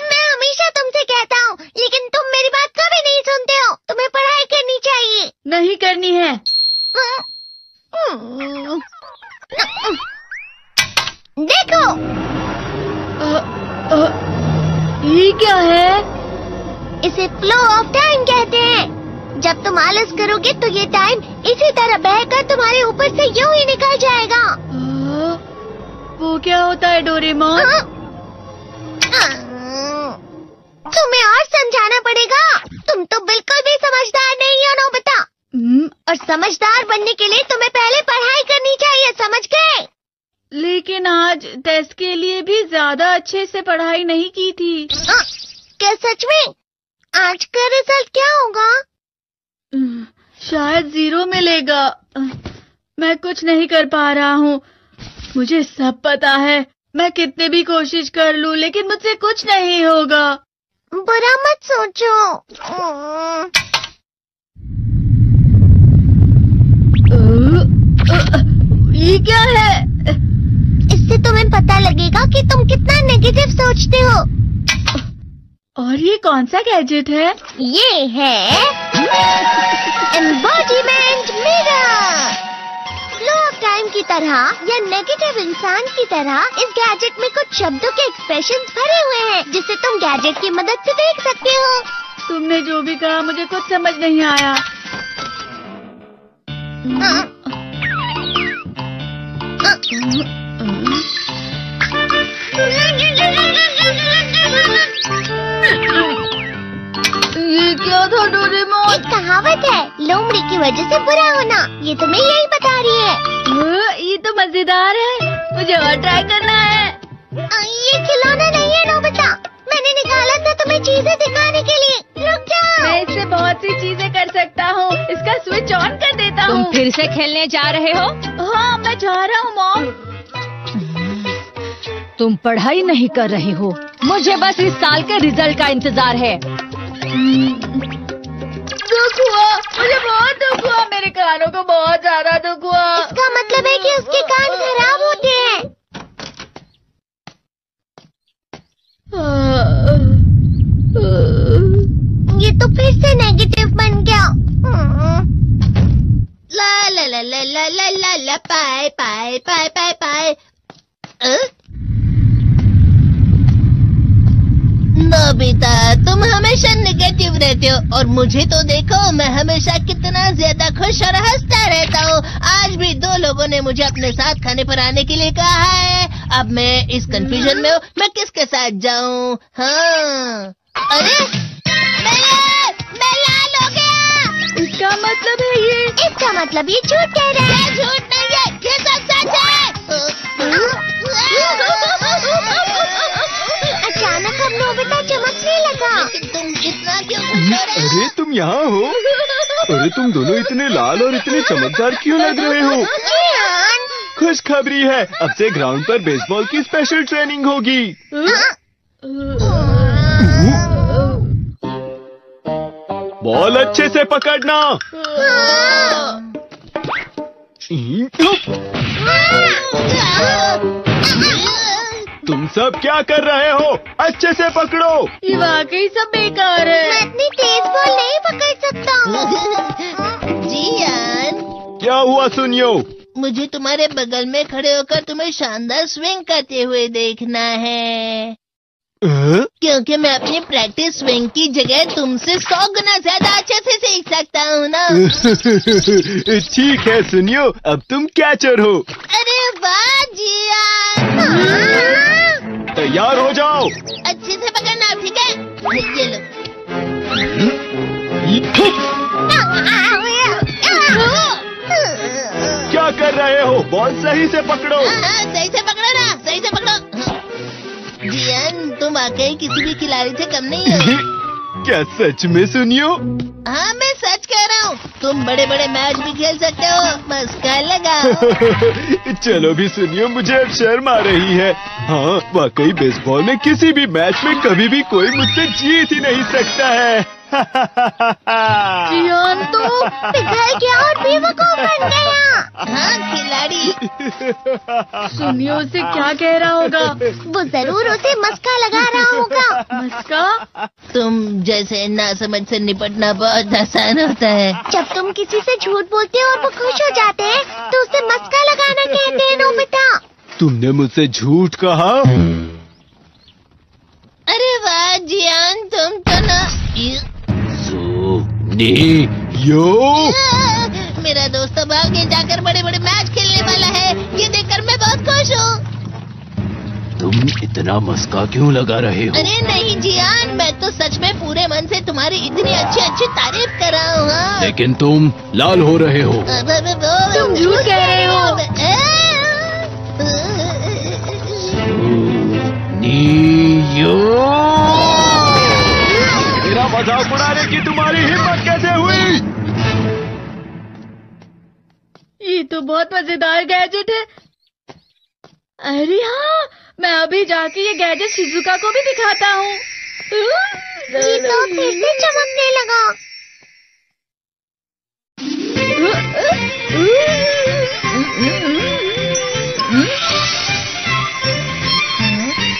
मैं हमेशा तुमसे कहता हूँ, लेकिन तुम मेरी बात कभी नहीं सुनते हो। तुम्हें पढ़ाई करनी चाहिए। नहीं करनी है। देखो, ये क्या है? इसे फ्लो ऑफ टाइम कहते हैं। जब तुम आलस करोगे तो ये टाइम इसी तरह बहकर तुम्हारे ऊपर से यूं ही निकल जाएगा। वो क्या होता है डोरेमोन? तुम्हें और समझाना पड़ेगा। तुम तो बिल्कुल भी समझदार नहीं हो नोबिता। और समझदार बनने के लिए तुम्हें पहले पढ़ाई करनी चाहिए, समझ गए? लेकिन आज टेस्ट के लिए भी ज्यादा अच्छे से पढ़ाई नहीं की थी। क्या सच में? आज का रिजल्ट क्या होगा? शायद 0 मिलेगा। मैं कुछ नहीं कर पा रहा हूँ। मुझे सब पता है। मैं कितने भी कोशिश कर लूँ, लेकिन मुझसे कुछ नहीं होगा। बुरा मत सोचो। ये क्या है? इससे तुम्हें पता लगेगा कि तुम कितना नेगेटिव सोचते हो। और ये कौन सा गैजेट है? ये है embodiment mirror. Flow of time की तरह या नेगेटिव इंसान की तरह इस गैजेट में कुछ शब्दों के एक्सप्रेशंस भरे हुए हैं, जिसे तुम गैजेट की मदद से देख सकते हो। तुमने जो भी कहा मुझे कुछ समझ नहीं आया। ये क्या था डोरेमोन? एक कहावत है, लोमड़ी की वजह से बुरा होना। ये तुम्हें यही बता रही है। ये तो मजेदार है। मुझे और ट्राई करना है। ये खिलौना नहीं है नोबिता। मैंने निकाला था तुम्हें चीजें दिखाने के लिए। रुक जाओ। मैं इससे बहुत सी चीजें कर सकता हूँ। इसका स्विच ऑन कर देता हूँ। तुम फिर से खेलने जा रहे हो? हाँ, मैं जा रहा हूँ मॉम। तुम पढ़ाई नहीं कर रही हो। मुझे बस इस साल के रिजल्ट का इंतजार है। दुख हुआ, मुझे बहुत दुख हुआ। मेरे कानों को बहुत ज्यादा दुख हुआ। इसका मतलब है कि उसके कान खराब होते हैं। ये तो फिर से नेगेटिव बन गया। ला ला ला ला ला ला ला ला पाए पाए पाए पाए पाए। नोबिता, तुम हमेशा नेगेटिव रहते हो और मुझे तो देखो, मैं हमेशा कितना ज्यादा खुश और हंसता रहता हूँ। आज भी 2 लोगों ने मुझे अपने साथ खाने पर आने के लिए कहा है। अब मैं इस कंफ्यूजन में हूँ, मैं किसके साथ जाऊँ? हाँ, अरे मैं लाल हो गया। इसका मतलब है ये? इसका मतलब ये झूठ कह रहा है। झूठ नहीं है, ये सब सच है। अचानक अब नोबिता चमकने लगा। तुम इतना क्यों खुश हो रहे हो? अरे तुम यहाँ हो? अरे तुम दोनों इतने लाल और इतने चमकदार क्यों लग रहे हो? खुशखबरी है, अब से ग्राउंड पर बेसबॉल की स्पेशल ट्रेनिंग होगी। बॉल अच्छे से पकड़ना। तुम सब क्या कर रहे हो? अच्छे से पकड़ो। ये वाकई सब बेकार है। मैं इतनी तेज बॉल नहीं पकड़ सकता हूँ। जियान, क्या हुआ सुनियो? मुझे तुम्हारे बगल में खड़े होकर तुम्हें शानदार स्विंग करते हुए देखना है। क्योंकि मैं अपनी प्रैक्टिस स्विंग की जगह तुमसे 100 गुना ज्यादा अच्छे से सीख सकता हूँ ना। ठीक है सुनियो, अब तुम कैचर हो। अरे वाह जियान। तैयार हो जाओ। अच्छे से पकड़ना, ठीक है? ये लो। क्या कर रहे हो? बॉल सही से पकड़ो। सही से पकड़ो ना, सही से पकड़ो। जियान, तुम वाकई किसी भी खिलाड़ी से कम नहीं हो। क्या सच में सुनियो? हाँ, मैं सच कह रहा हूँ। तुम बड़े बड़े मैच भी खेल सकते हो। मस्का लगाओ। चलो भी सुनियो, मुझे अब शर्म आ रही है। हाँ, वाकई बेसबॉल में किसी भी मैच में कभी भी कोई मुझसे जीत ही नहीं सकता है। जियान तो पिघल गया और बेवकूफ बन गया। हाँ खिलाड़ी। सुनिए उसे क्या कह रहा होगा। वो जरूर उसे मस्का लगा रहा होगा। मस्का? तुम जैसे नासमझ से निपटना बहुत आसान होता है। जब तुम किसी से झूठ बोलते हो और वो खुश हो जाते हैं तो उसे मस्का लगाना कहते हैं नोबिता। तुमने मुझसे झूठ कहा? अरे वाह जियान, तुम तो ना। मेरा दोस्त तो आगे जाकर बड़े बड़े मैच खेलने वाला है। ये देखकर मैं बहुत खुश हूँ। तुम इतना मस्का क्यों लगा रहे हो? अरे नहीं जियान, मैं तो सच में पूरे मन से तुम्हारी इतनी अच्छी अच्छी तारीफ कर रहा हूँ। हाँ। लेकिन तुम लाल हो रहे हो। तुम झूठ कह रहे हो। मेरा मजाक उड़ाने की तुम्हारी हिम्मत कैसे हुई? ये तो बहुत मजेदार गैजेट है। अरे हाँ, मैं अभी जाके ये गैजेट शिजुका को भी दिखाता हूँ। ये तो फिर से चमकने लगा।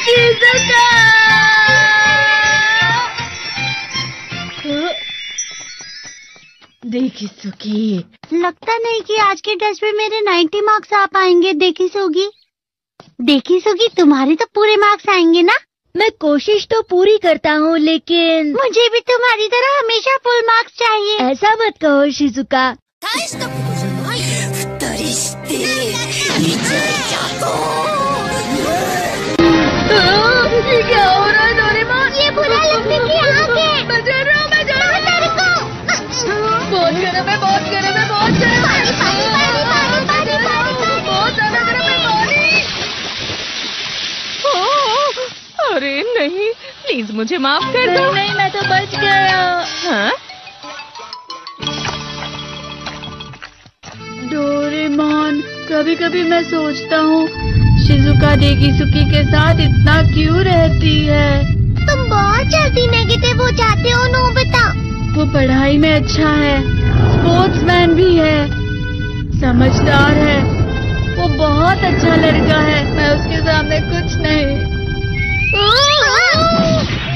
शिजुका! देखी सुकी, लगता नहीं कि आज के टेस्ट में मेरे 90 मार्क्स आ पाएंगे। देखी सोगी तुम्हारे तो पूरे मार्क्स आएंगे ना? मैं कोशिश तो पूरी करता हूँ लेकिन मुझे भी तुम्हारी तरह हमेशा फुल मार्क्स चाहिए। ऐसा मत कहो शिजुका। ये क्या हो रहा है डोरेमोन? ये बुरा लगने की आग है। मैं डर रहा हूँ। बहुत गर्म है, बहुत गर्म है, बहुत गर्म है। बहुत ज्यादा गर्म है पानी। अरे नहीं, प्लीज मुझे माफ कर दो। नहीं, मैं तो बच गया। हाँ? डोरेमोन, कभी कभी मैं सोचता हूँ शिजुका डेकिसुकी के साथ इतना क्यों रहती है। तुम बहुत जल्दी नेगेटिव हो जाते हो नोबिता। वो पढ़ाई में अच्छा है, स्पोर्ट्समैन भी है, समझदार है। वो बहुत अच्छा लड़का है। मैं उसके सामने कुछ नहीं।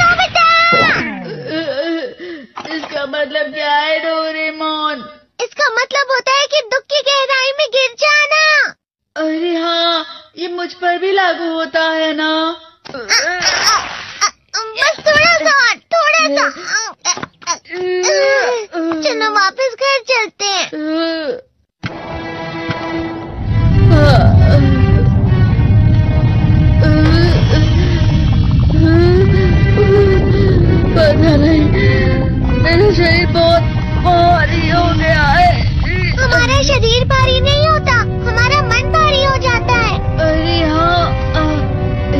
नोबिता! इसका मतलब क्या है डोरेमोन? इसका मतलब होता है कि दुख की गहराई में गिर जाना। अरे हाँ, ये मुझ पर भी लागू होता है ना। बस थोड़ा सा। चलो वापस घर चलते हैं। पता नहीं, मेरा शरीर बहुत भारी हो गया है। हमारा शरीर भारी नहीं होता, हमारा मन भारी हो जाता है। अरे हाँ,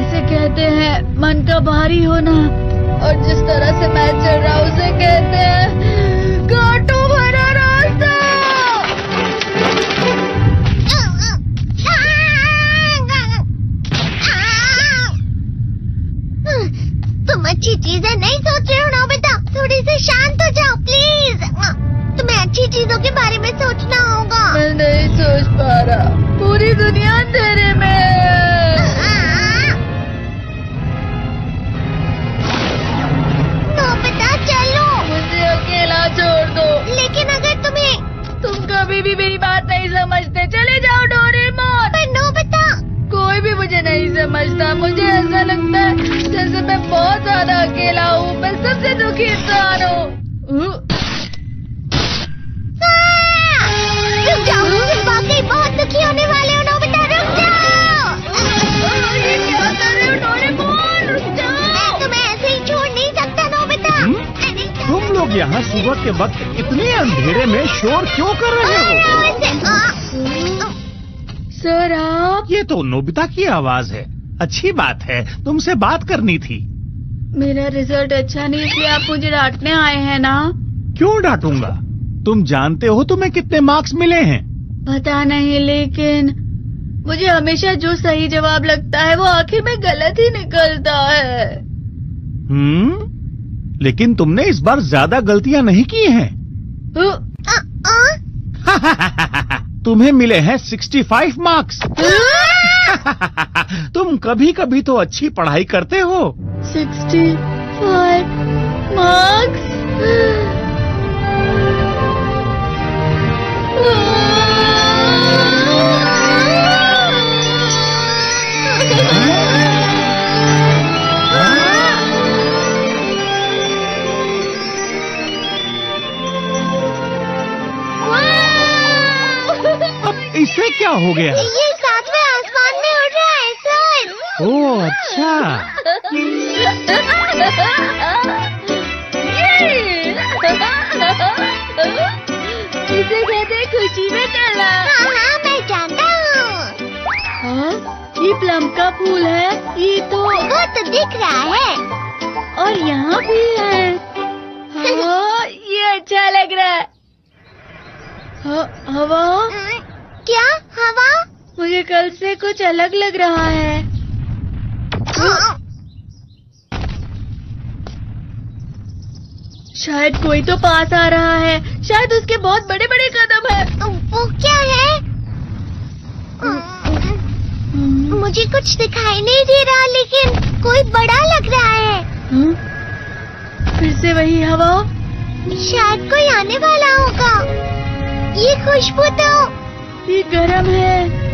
इसे कहते हैं मन का भारी होना। और जिस तरह से मैं चल रहा हूँ उसे कहते हैं कांटों भरा रास्ता। तुम अच्छी चीजें नहीं सोच रहे हो नोबिता। थोड़ी सी शांत हो जाओ प्लीज। तुम्हें अच्छी चीजों के बारे में सोचना होगा। मैं नहीं सोच पा रहा, पूरी दुनिया अंधेरे में है। नोबिता चलो। मुझे अकेला छोड़ दो। लेकिन अगर तुम कभी भी मेरी बात नहीं समझते। चले जाओ डोरेमोन। पर नोबिता। कोई भी मुझे नहीं समझता। मुझे ऐसा लगता है जैसे मैं बहुत ज्यादा अकेला हूँ। मैं सबसे दुखी इंसान हूँ। रुक जाओ, तुम वाकई बहुत दुखी होने वाले हो नोबिता। रुक जाओ। ये क्या कर रहे हो डोरेमोन? रुक जाओ। मैं तुम्हें ऐसे ही छोड़ नहीं सकता नोबिता। तुम लोग यहाँ सुबह के वक्त इतने अंधेरे में शोर क्यों कर रहे हो? सर आप? ये तो नोबिता की आवाज है। अच्छी बात है, तुमसे बात करनी थी। मेरा रिजल्ट अच्छा नहीं इसलिए आप मुझे डांटने आए हैं ना? क्यों डांटूंगा? तुम जानते हो तुम्हें कितने मार्क्स मिले हैं? पता नहीं, लेकिन मुझे हमेशा जो सही जवाब लगता है वो आखिर में गलत ही निकलता है। लेकिन तुमने इस बार ज्यादा गलतियां नहीं की हैं। तुम्हें मिले हैं 65 मार्क्स। तुम कभी कभी तो अच्छी पढ़ाई करते हो। 65 मार्क्स। इसे क्या हो गया? ये 7वें आसमान में उड़ रहा है सर। ओह अच्छा। इसे कहते हैं खुशी में चलना। हाँ मैं जानता हूँ। हाँ, ये प्लम का फूल है। ये तो वो तो दिख रहा है। और यहाँ भी है। हाँ, ये अच्छा लग रहा है। हवा? क्या हवा? मुझे कल से कुछ अलग लग रहा है। शायद कोई तो पास आ रहा है। शायद उसके बहुत बड़े बड़े कदम है। वो क्या है? मुझे कुछ दिखाई नहीं दे रहा, लेकिन कोई बड़ा लग रहा है। फिर से वही हवा। शायद कोई आने वाला होगा। ये खुशबू तो ये गरम है।